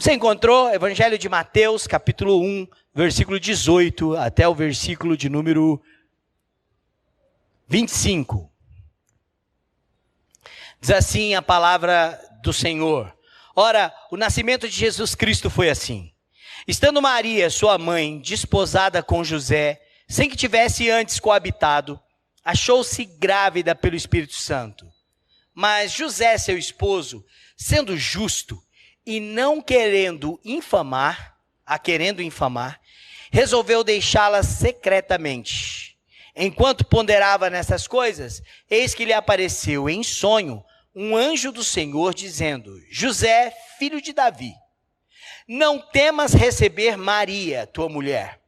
Você encontrou Evangelho de Mateus, capítulo 1, versículo 18, até o versículo de número 25. Diz assim a palavra do Senhor. Ora, o nascimento de Jesus Cristo foi assim. Estando Maria, sua mãe, desposada com José, sem que tivesse antes coabitado, achou-se grávida pelo Espírito Santo. Mas José, seu esposo, sendo justo e não querendo infamar, resolveu deixá-la secretamente. Enquanto ponderava nessas coisas, eis que lhe apareceu em sonho um anjo do Senhor dizendo: José, filho de Davi, não temas receber Maria, tua mulher,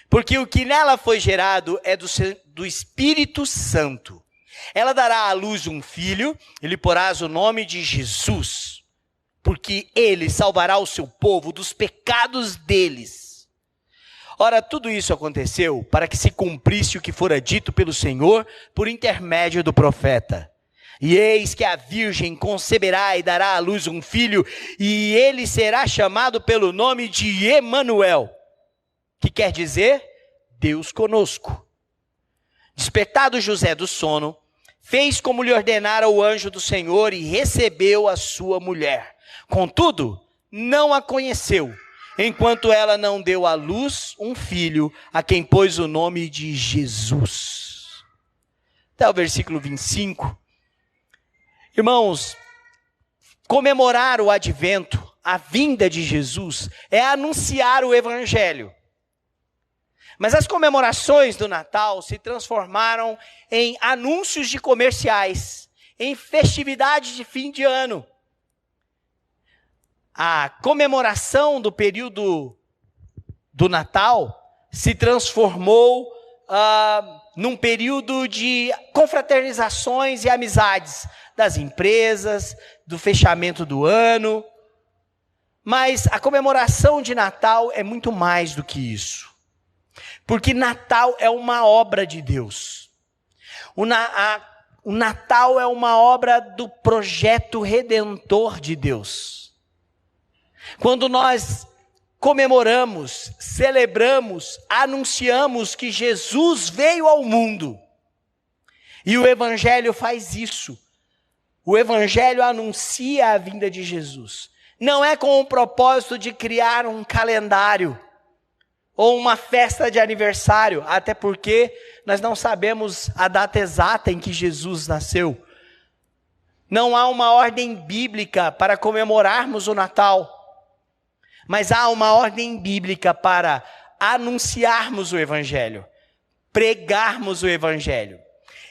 porque o que nela foi gerado é do Espírito Santo. Ela dará à luz um filho, e lhe porás o nome de Jesus, porque ele salvará o seu povo dos pecados deles. Ora, tudo isso aconteceu para que se cumprisse o que fora dito pelo Senhor por intermédio do profeta. E eis que a virgem conceberá e dará à luz um filho, e ele será chamado pelo nome de Emanuel, que quer dizer Deus conosco. Despertado José do sono, fez como lhe ordenara o anjo do Senhor e recebeu a sua mulher. Contudo, não a conheceu, enquanto ela não deu à luz um filho, a quem pôs o nome de Jesus. Até o versículo 25. Irmãos, comemorar o advento, a vinda de Jesus, é anunciar o evangelho. Mas as comemorações do Natal se transformaram em anúncios de comerciais, em festividade de fim de ano. A comemoração do período do Natal se transformou num período de confraternizações e amizades das empresas, do fechamento do ano. Mas a comemoração de Natal é muito mais do que isso. Porque Natal é uma obra de Deus. O Natal é uma obra do projeto redentor de Deus. Quando nós comemoramos, celebramos, anunciamos que Jesus veio ao mundo. E o Evangelho faz isso. O Evangelho anuncia a vinda de Jesus. Não é com o propósito de criar um calendário ou uma festa de aniversário, até porque nós não sabemos a data exata em que Jesus nasceu. Não há uma ordem bíblica para comemorarmos o Natal, mas há uma ordem bíblica para anunciarmos o Evangelho, pregarmos o Evangelho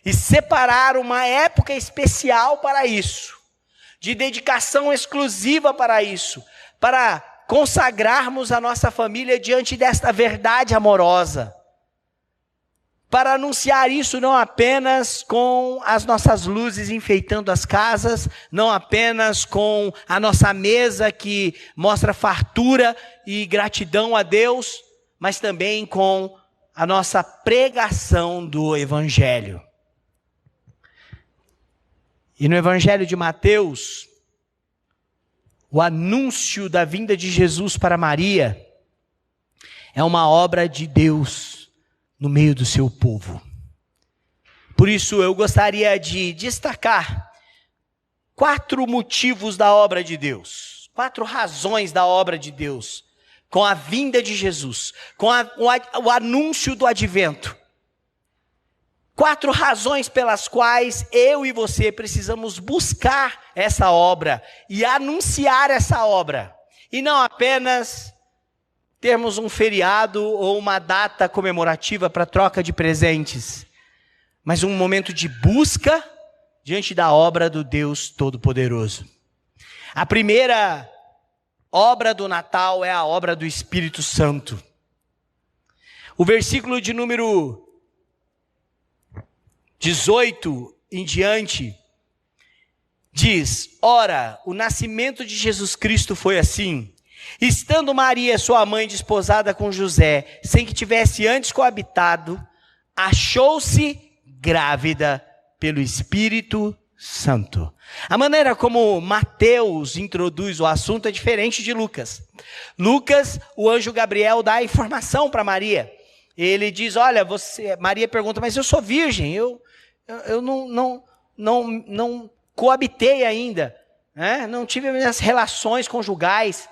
e separar uma época especial para isso, de dedicação exclusiva para isso, para consagrarmos a nossa família diante desta verdade amorosa, para anunciar isso não apenas com as nossas luzes enfeitando as casas, não apenas com a nossa mesa que mostra fartura e gratidão a Deus, mas também com a nossa pregação do Evangelho. E no Evangelho de Mateus, o anúncio da vinda de Jesus para Maria é uma obra de Deus no meio do seu povo. Por isso eu gostaria de destacar 4 motivos da obra de Deus, 4 razões da obra de Deus, com a vinda de Jesus, com o anúncio do advento. 4 razões pelas quais eu e você precisamos buscar essa obra e anunciar essa obra. E não apenas termos um feriado ou uma data comemorativa para troca de presentes, mas um momento de busca diante da obra do Deus Todo-Poderoso. A primeira obra do Natal é a obra do Espírito Santo. O versículo de número 18 em diante diz: ora, o nascimento de Jesus Cristo foi assim. Estando Maria, sua mãe, desposada com José, sem que tivesse antes coabitado, achou-se grávida pelo Espírito Santo. A maneira como Mateus introduz o assunto é diferente de Lucas. Lucas, o anjo Gabriel dá a informação para Maria. Ele diz, olha, Maria pergunta, mas eu sou virgem, eu não coabitei ainda, né? Não tive minhas relações conjugais.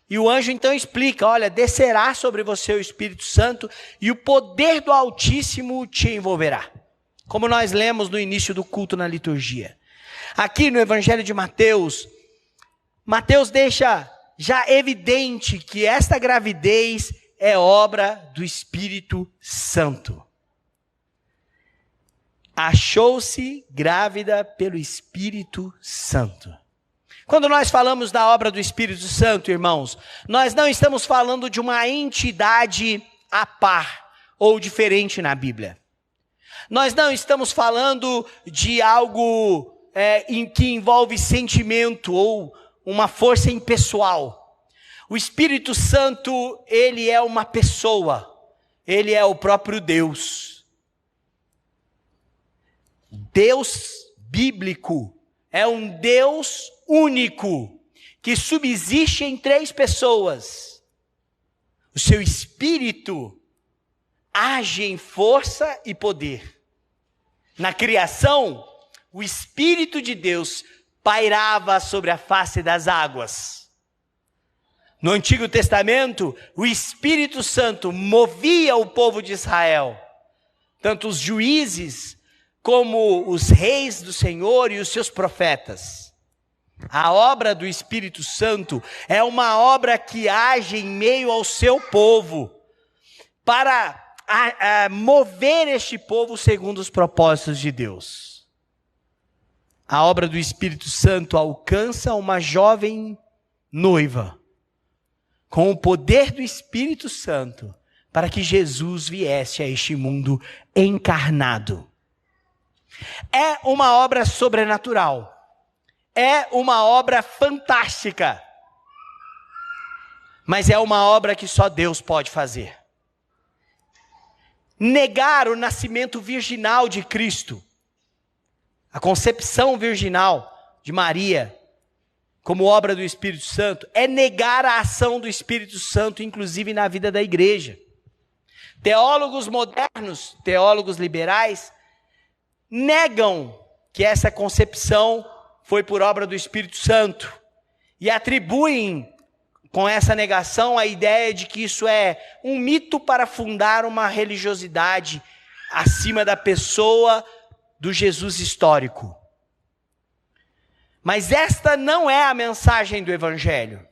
E o anjo então explica, olha, descerá sobre você o Espírito Santo e o poder do Altíssimo te envolverá. Como nós lemos no início do culto na liturgia. Aqui no Evangelho de Mateus, Mateus deixa já evidente que esta gravidez é obra do Espírito Santo. Achou-se grávida pelo Espírito Santo. Quando nós falamos da obra do Espírito Santo, irmãos, nós não estamos falando de uma entidade à par ou diferente na Bíblia. Nós não estamos falando de algo que envolve sentimento ou uma força impessoal. O Espírito Santo, ele é uma pessoa, ele é o próprio Deus. Deus bíblico é um Deus único, que subsiste em 3 pessoas. O seu Espírito age em força e poder. Na criação, o Espírito de Deus pairava sobre a face das águas. No Antigo Testamento, o Espírito Santo movia o povo de Israel, tanto os juízes como os reis do Senhor e os seus profetas. A obra do Espírito Santo é uma obra que age em meio ao seu povo, para mover este povo segundo os propósitos de Deus. A obra do Espírito Santo alcança uma jovem noiva, com o poder do Espírito Santo, para que Jesus viesse a este mundo encarnado. É uma obra sobrenatural. É uma obra fantástica. Mas é uma obra que só Deus pode fazer. Negar o nascimento virginal de Cristo, a concepção virginal de Maria, como obra do Espírito Santo, é negar a ação do Espírito Santo, inclusive na vida da igreja. Teólogos modernos, teólogos liberais, negam que essa concepção foi por obra do Espírito Santo e atribuem com essa negação a ideia de que isso é um mito para fundar uma religiosidade acima da pessoa do Jesus histórico. Mas esta não é a mensagem do Evangelho.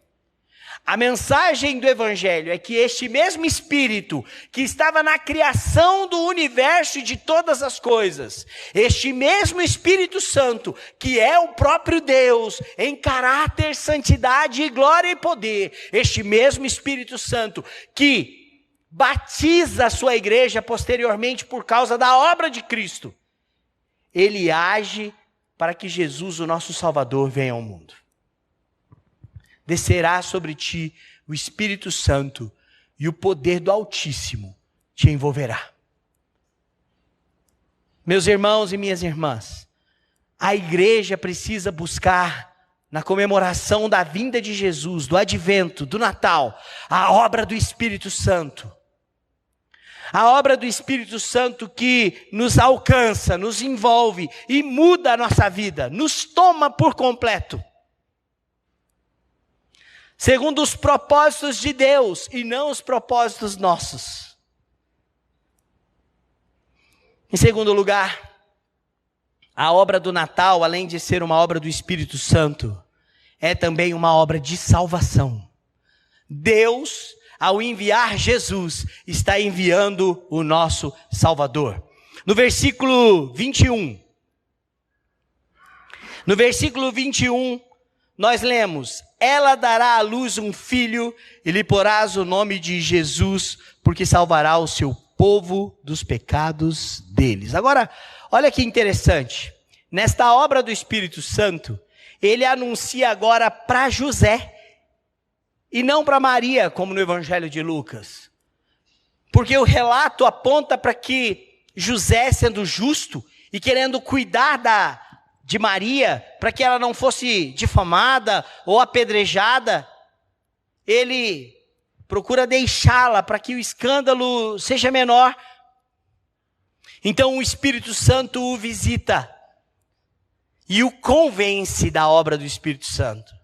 A mensagem do Evangelho é que este mesmo Espírito que estava na criação do universo e de todas as coisas, este mesmo Espírito Santo, que é o próprio Deus, em caráter, santidade, glória e poder, este mesmo Espírito Santo que batiza a sua igreja posteriormente por causa da obra de Cristo, ele age para que Jesus, o nosso Salvador, venha ao mundo. Descerá sobre ti o Espírito Santo e o poder do Altíssimo te envolverá. Meus irmãos e minhas irmãs, a igreja precisa buscar, na comemoração da vinda de Jesus, do advento, do Natal, a obra do Espírito Santo. A obra do Espírito Santo que nos alcança, nos envolve e muda a nossa vida, nos toma por completo. Segundo os propósitos de Deus e não os propósitos nossos. Em segundo lugar, a obra do Natal, além de ser uma obra do Espírito Santo, é também uma obra de salvação. Deus, ao enviar Jesus, está enviando o nosso Salvador. No versículo 21, nós lemos: ela dará à luz um filho e lhe porás o nome de Jesus, porque salvará o seu povo dos pecados deles. Agora, olha que interessante. Nesta obra do Espírito Santo, ele anuncia agora para José e não para Maria, como no Evangelho de Lucas. Porque o relato aponta para que José, sendo justo e querendo cuidar de Maria, para que ela não fosse difamada ou apedrejada, ele procura deixá-la para que o escândalo seja menor. Então o Espírito Santo o visita e o convence da obra do Espírito Santo.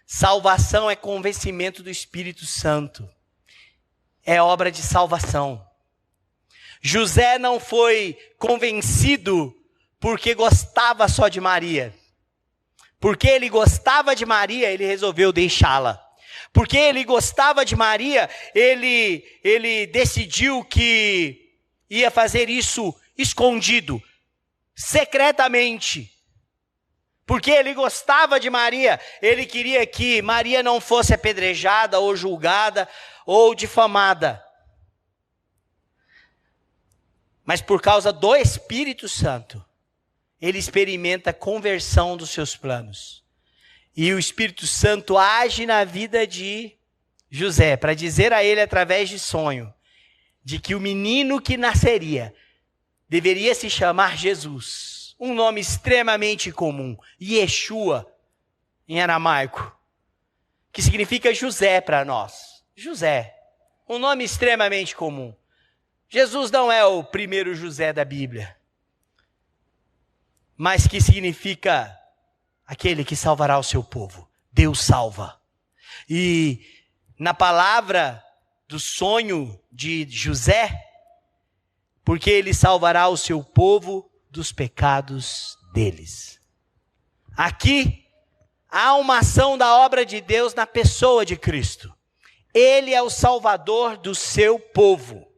Salvação é convencimento do Espírito Santo. É obra de salvação. José não foi convencido porque gostava só de Maria. Porque ele gostava de Maria, ele resolveu deixá-la. Porque ele gostava de Maria, ele decidiu que ia fazer isso escondido, secretamente. Porque ele gostava de Maria, ele queria que Maria não fosse apedrejada ou julgada ou difamada. Mas por causa do Espírito Santo, ele experimenta a conversão dos seus planos. E o Espírito Santo age na vida de José, para dizer a ele através de sonho, de que o menino que nasceria deveria se chamar Jesus. Um nome extremamente comum, Yeshua, em aramaico, que significa José para nós. José, um nome extremamente comum. Jesus não é o primeiro José da Bíblia, mas que significa aquele que salvará o seu povo. Deus salva. E na palavra do sonho de José, porque ele salvará o seu povo dos pecados deles. Aqui há uma ação da obra de Deus na pessoa de Cristo. Ele é o salvador do seu povo.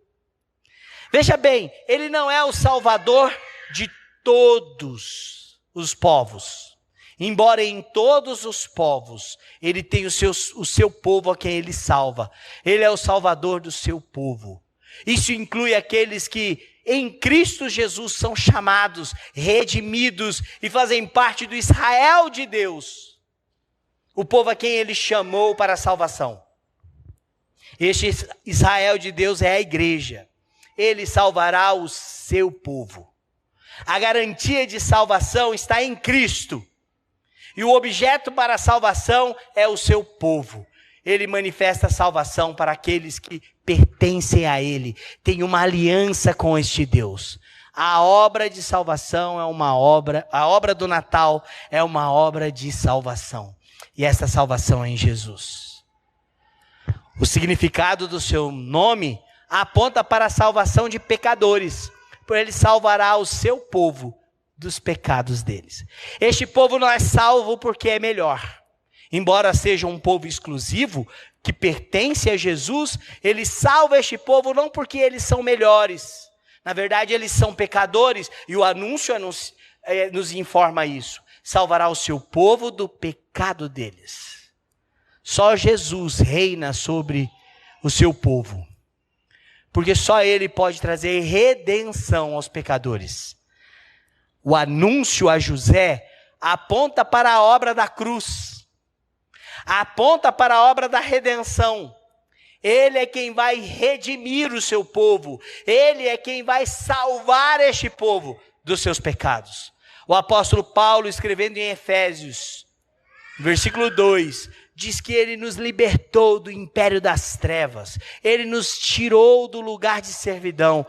Veja bem, ele não é o salvador de todos os povos. Embora em todos os povos, ele tem o seu povo a quem ele salva. Ele é o salvador do seu povo. Isso inclui aqueles que em Cristo Jesus são chamados, redimidos e fazem parte do Israel de Deus. O povo a quem ele chamou para a salvação. Este Israel de Deus é a igreja. Ele salvará o seu povo. A garantia de salvação está em Cristo. E o objeto para a salvação é o seu povo. Ele manifesta a salvação para aqueles que pertencem a Ele. Tem uma aliança com este Deus. A obra de salvação é uma obra, a obra do Natal é uma obra de salvação. E essa salvação é em Jesus. O significado do seu nome aponta para a salvação de pecadores. Por ele salvará o seu povo dos pecados deles. Este povo não é salvo porque é melhor. Embora seja um povo exclusivo, que pertence a Jesus, ele salva este povo não porque eles são melhores. Na verdade, eles são pecadores, e o anúncio nos informa isso. Salvará o seu povo do pecado deles. Só Jesus reina sobre o seu povo. Porque só ele pode trazer redenção aos pecadores. O anúncio a José aponta para a obra da cruz. Aponta para a obra da redenção. Ele é quem vai redimir o seu povo. Ele é quem vai salvar este povo dos seus pecados. O apóstolo Paulo, escrevendo em Efésios, versículo 2, diz que ele nos libertou do império das trevas. Ele nos tirou do lugar de servidão.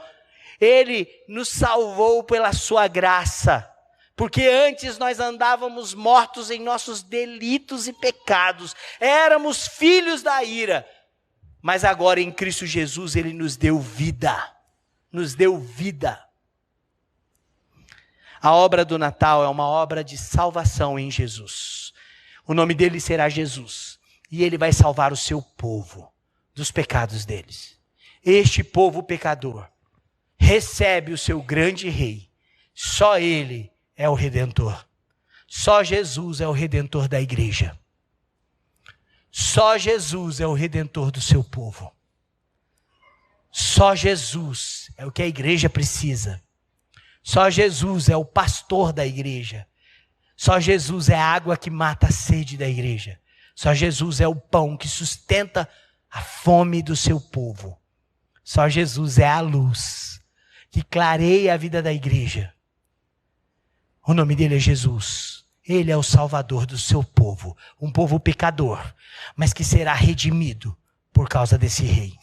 Ele nos salvou pela sua graça. Porque antes nós andávamos mortos em nossos delitos e pecados. Éramos filhos da ira. Mas agora em Cristo Jesus ele nos deu vida. Nos deu vida. A obra do Natal é uma obra de salvação em Jesus. O nome dele será Jesus. E ele vai salvar o seu povo dos pecados deles. Este povo pecador recebe o seu grande rei. Só ele é o Redentor. Só Jesus é o Redentor da igreja. Só Jesus é o Redentor do seu povo. Só Jesus é o que a igreja precisa. Só Jesus é o pastor da igreja. Só Jesus é a água que mata a sede da igreja. Só Jesus é o pão que sustenta a fome do seu povo. Só Jesus é a luz que clareia a vida da igreja. O nome dele é Jesus. Ele é o Salvador do seu povo, um povo pecador, mas que será redimido por causa desse rei.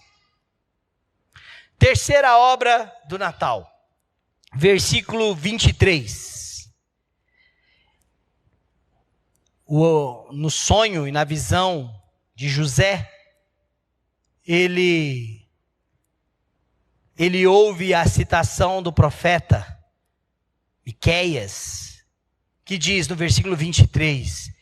Terceira obra do Natal, versículo 23. No sonho e na visão de José, ele ouve a citação do profeta Miqueias, que diz no versículo 23,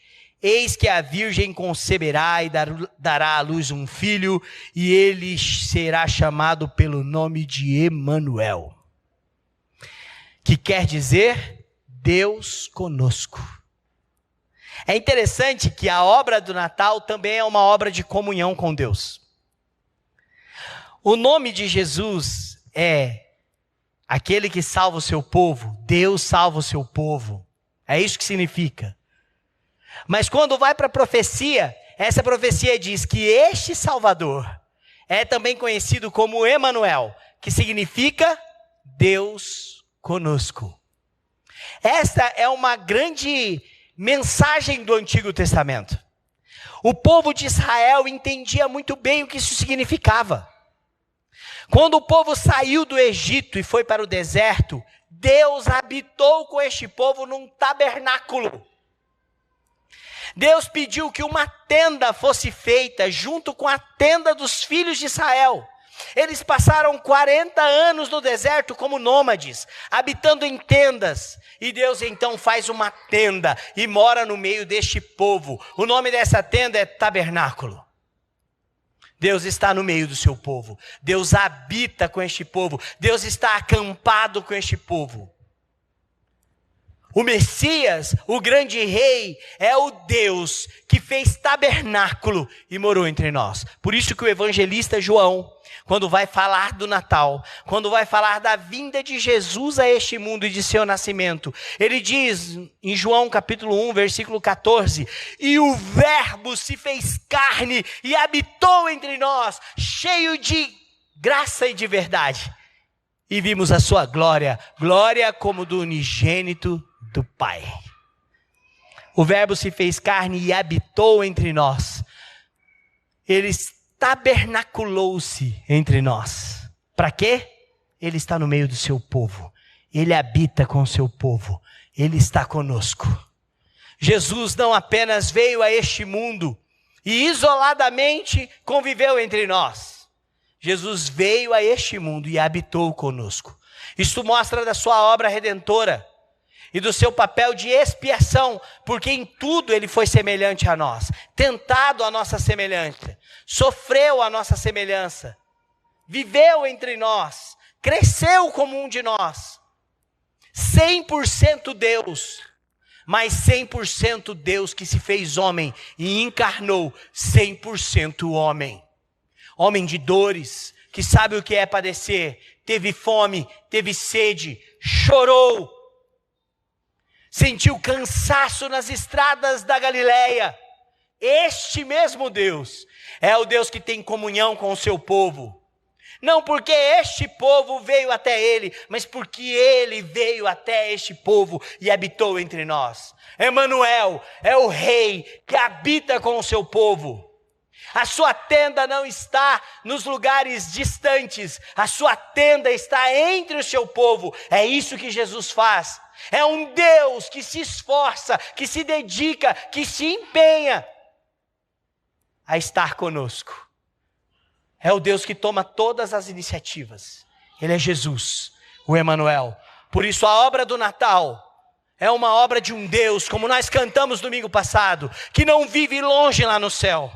eis que a virgem conceberá e dará à luz um filho, e ele será chamado pelo nome de Emanuel, que quer dizer Deus conosco. É interessante que a obra do Natal também é uma obra de comunhão com Deus. O nome de Jesus é aquele que salva o seu povo, Deus salva o seu povo. É isso que significa. Mas quando vai para a profecia, essa profecia diz que este Salvador é também conhecido como Emanuel, que significa Deus conosco. Esta é uma grande mensagem do Antigo Testamento. O povo de Israel entendia muito bem o que isso significava. Quando o povo saiu do Egito e foi para o deserto, Deus habitou com este povo num tabernáculo. Deus pediu que uma tenda fosse feita junto com a tenda dos filhos de Israel. Eles passaram 40 anos no deserto como nômades, habitando em tendas. E Deus então faz uma tenda e mora no meio deste povo. O nome dessa tenda é tabernáculo. Deus está no meio do seu povo. Deus habita com este povo. Deus está acampado com este povo. O Messias, o grande rei, é o Deus que fez tabernáculo e morou entre nós. Por isso que o evangelista João, quando vai falar do Natal, quando vai falar da vinda de Jesus a este mundo e de seu nascimento, ele diz em João capítulo 1, versículo 14, e o verbo se fez carne e habitou entre nós, cheio de graça e de verdade. E vimos a sua glória, glória como do unigênito do Pai. O verbo se fez carne e habitou entre nós. Ele tabernaculou-se entre nós. Para quê? Ele está no meio do seu povo. Ele habita com o seu povo. Ele está conosco. Jesus não apenas veio a este mundo e isoladamente conviveu entre nós. Jesus veio a este mundo e habitou conosco. Isto mostra da sua obra redentora e do seu papel de expiação, porque em tudo ele foi semelhante a nós, tentado a nossa semelhança, sofreu a nossa semelhança, viveu entre nós, cresceu como um de nós, 100% Deus, mas 100% Deus que se fez homem e encarnou 100% homem. Homem de dores, que sabe o que é padecer, teve fome, teve sede, chorou, sentiu cansaço nas estradas da Galileia. Este mesmo Deus é o Deus que tem comunhão com o seu povo. Não porque este povo veio até ele, mas porque ele veio até este povo e habitou entre nós. Emanuel é o rei que habita com o seu povo. A sua tenda não está nos lugares distantes, a sua tenda está entre o seu povo. É isso que Jesus faz. É um Deus que se esforça, que se dedica, que se empenha a estar conosco. É o Deus que toma todas as iniciativas. Ele é Jesus, o Emanuel. Por isso a obra do Natal é uma obra de um Deus, como nós cantamos domingo passado, que não vive longe lá no céu.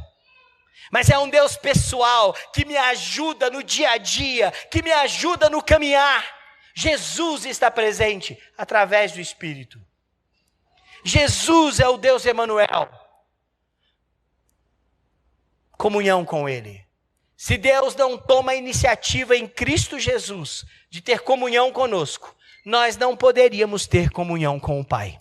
Mas é um Deus pessoal, que me ajuda no dia a dia, que me ajuda no caminhar. Jesus está presente através do Espírito. Jesus é o Deus Emanuel. Comunhão com Ele. Se Deus não toma a iniciativa em Cristo Jesus de ter comunhão conosco, nós não poderíamos ter comunhão com o Pai.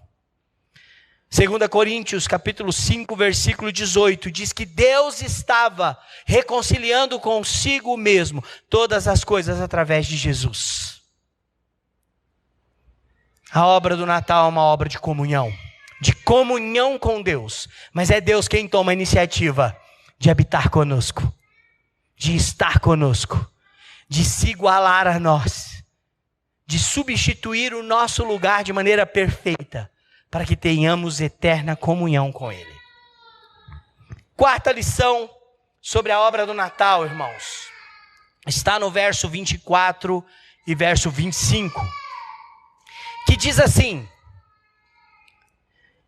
2 Coríntios capítulo 5, versículo 18, diz que Deus estava reconciliando consigo mesmo todas as coisas através de Jesus. A obra do Natal é uma obra de comunhão com Deus. Mas é Deus quem toma a iniciativa de habitar conosco, de estar conosco, de se igualar a nós, de substituir o nosso lugar de maneira perfeita, para que tenhamos eterna comunhão com Ele. Quarta lição sobre a obra do Natal, irmãos, está no verso 24 e verso 25, que diz assim: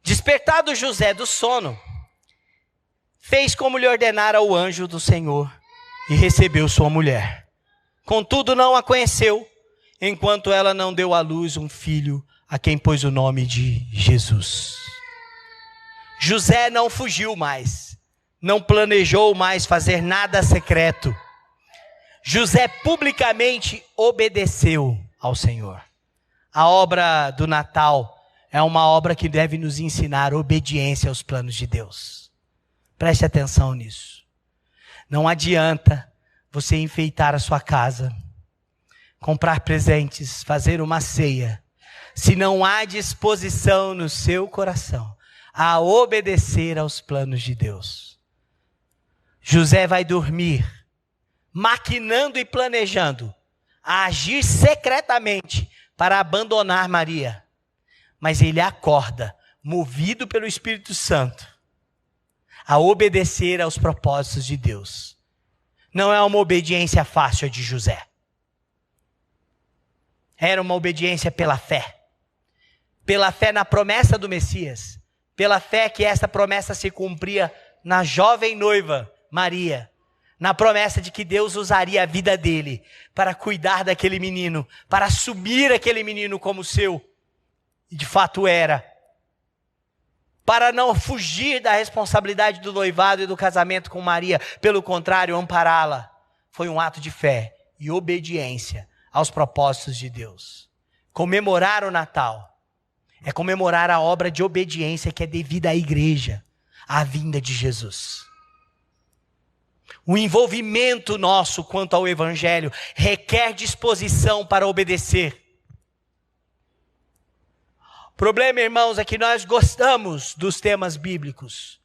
despertado José do sono, fez como lhe ordenara o anjo do Senhor e recebeu sua mulher. Contudo, não a conheceu, enquanto ela não deu à luz um filho, a quem pôs o nome de Jesus. José não fugiu mais, não planejou mais fazer nada secreto. José publicamente obedeceu ao Senhor. A obra do Natal é uma obra que deve nos ensinar obediência aos planos de Deus. Preste atenção nisso. Não adianta você enfeitar a sua casa, comprar presentes, fazer uma ceia, se não há disposição no seu coração a obedecer aos planos de Deus. José vai dormir, maquinando e planejando, a agir secretamente para abandonar Maria. Mas ele acorda, movido pelo Espírito Santo, a obedecer aos propósitos de Deus. Não é uma obediência fácil a de José. Era uma obediência pela fé. Pela fé na promessa do Messias. Pela fé que essa promessa se cumpria na jovem noiva Maria. Na promessa de que Deus usaria a vida dele para cuidar daquele menino, para assumir aquele menino como seu. E de fato era. Para não fugir da responsabilidade do noivado e do casamento com Maria, pelo contrário, ampará-la. Foi um ato de fé e obediência aos propósitos de Deus. Comemorar o Natal é comemorar a obra de obediência que é devida à igreja, à vinda de Jesus. O envolvimento nosso quanto ao Evangelho requer disposição para obedecer. O problema, irmãos, é que nós gostamos dos temas bíblicos.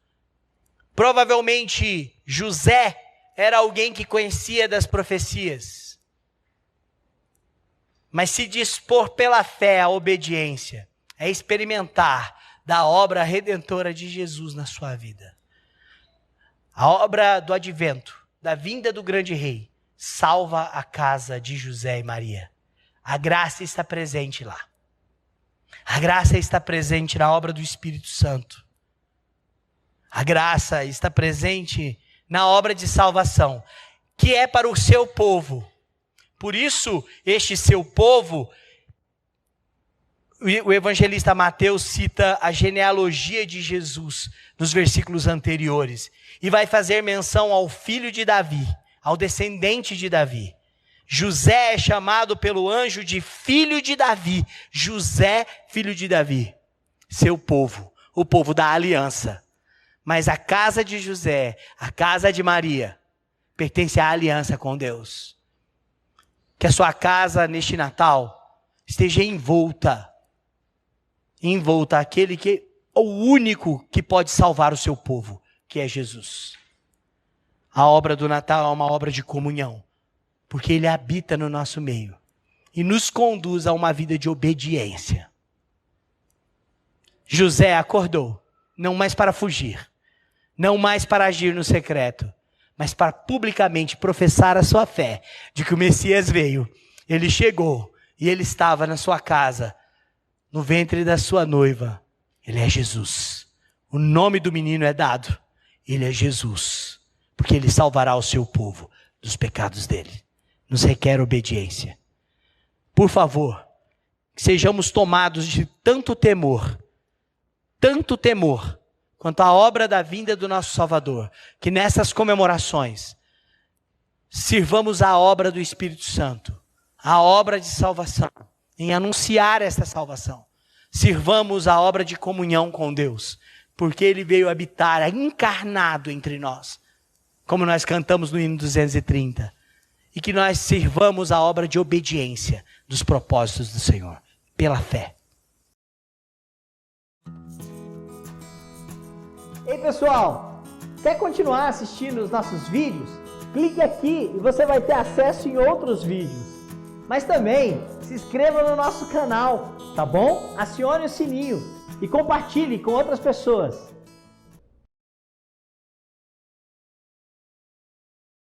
Provavelmente José era alguém que conhecia das profecias. Mas se dispor pela fé à obediência é experimentar da obra redentora de Jesus na sua vida. A obra do advento, da vinda do grande rei, salva a casa de José e Maria. A graça está presente lá. A graça está presente na obra do Espírito Santo. A graça está presente na obra de salvação, que é para o seu povo. Por isso, este seu povo, o evangelista Mateus cita a genealogia de Jesus nos versículos anteriores. E vai fazer menção ao filho de Davi, ao descendente de Davi. José é chamado pelo anjo de filho de Davi. José, filho de Davi. Seu povo, o povo da aliança. Mas a casa de José, a casa de Maria, pertence à aliança com Deus. Que a sua casa neste Natal esteja envolta aquele que é o único que pode salvar o seu povo, que é Jesus. A obra do Natal é uma obra de comunhão, porque Ele habita no nosso meio e nos conduz a uma vida de obediência. José acordou, não mais para fugir, não mais para agir no secreto, mas para publicamente professar a sua fé de que o Messias veio. Ele chegou e ele estava na sua casa, no ventre da sua noiva. Ele é Jesus. O nome do menino é dado. Ele é Jesus, porque ele salvará o seu povo dos pecados dele. Nos requer obediência. Por favor, que sejamos tomados de tanto temor, quanto à obra da vinda do nosso Salvador, que nessas comemorações sirvamos a obra do Espírito Santo, a obra de salvação, em anunciar esta salvação. Sirvamos a obra de comunhão com Deus, porque Ele veio habitar encarnado entre nós, como nós cantamos no hino 230, e que nós sirvamos a obra de obediência dos propósitos do Senhor, pela fé. Ei pessoal, quer continuar assistindo os nossos vídeos? Clique aqui e você vai ter acesso em outros vídeos. Mas também se inscreva no nosso canal, tá bom? Acione o sininho e compartilhe com outras pessoas.